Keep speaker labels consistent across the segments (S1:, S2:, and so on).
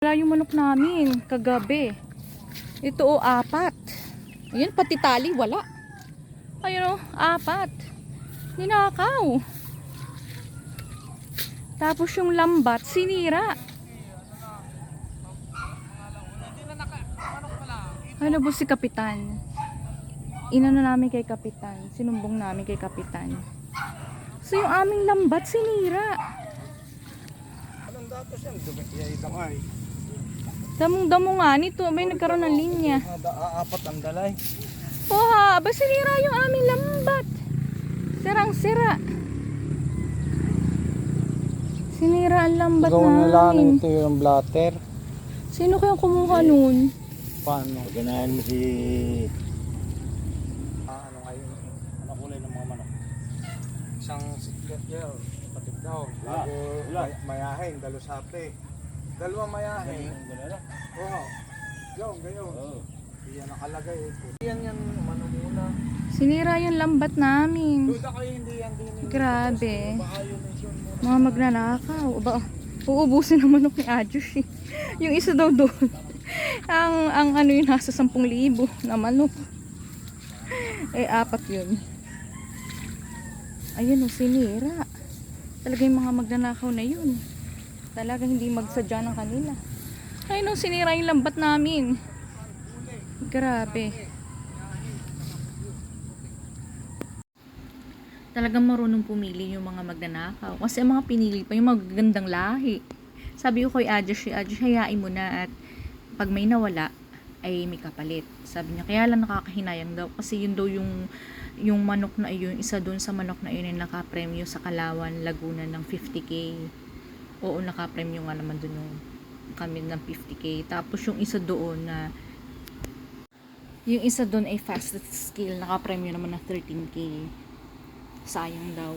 S1: Wala yung manok namin kagabi. Ito o, 4. Ayun, pati tali, wala. Ayun o, 4. Ninakaw. Tapos yung lambat, sinira. Ano po si Kapitan? Inano namin kay Kapitan. Sinumbong namin kay Kapitan. So yung aming lambat, sinira.
S2: Anong datos yan? Damay.
S1: Damong-damo nga nito. May nagkaroon ng linya.
S2: Apat ang dalay.
S1: Oha, ba sinira yung aming lambat. Sirang-sira. Sinira ang lambat namin.
S2: Ito yung blatter.
S1: Sino kayang kumuha nun?
S2: Paano? Ganahan mo si... ano kayo? Ano kulay ng mga manok? Isang siklet yan. Patid daw. Bago mayahin. Dalusape. Dalawang mayahin. Oo. Yung, gayon. Hindi yan nakalagay. Yan umano muna.
S1: Sinira yung lambat namin.
S2: Duda kayo hindi yan din.
S1: Grabe.
S2: Baka yun yun muna.
S1: Mga magnanakaw. Ba, uubusin naman ako ni Adjush eh. Yung isa daw doon. ang ano yun, nasa 10,000 na manok. Eh, 4 yun. Ayun o, sinira. Talaga yung mga magnanakaw na yun. Talagang hindi magsadya ng kanila. Ayun o, sinira yung lambat namin. Grabe. Talagang marunong pumili yung mga magnanakaw. Kasi ang mga pinili pa yung magagandang lahi. Sabi ko kay Adjush, hayain mo na at pag may nawala, ay may kapalit. Sabi niya, kaya lang nakakahinayang daw. Kasi yun daw yung manok na yun, isa dun sa manok na yun ay nakapremyo sa Kalawan, Laguna ng 50K. Oo, nakapremyo nga naman dun yung kami ng 50K. Tapos yung isa doon na yung isa doon ay fastest skill, nakapremyo naman ng 13K. Sayang daw.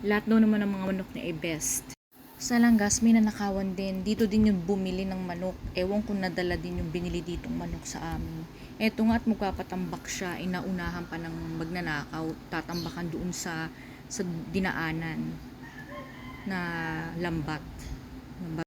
S1: Lahat daw naman ng mga manok na ay best. Sa Langgas, may nanakawan din. Dito din yung bumili ng manok. Ewan kung nadala din yung binili ditong manok sa amin. Eto nga at magpapatambak siya, inaunahan pa ng magnanakaw. Tatambakan doon sa dinaanan na lambat.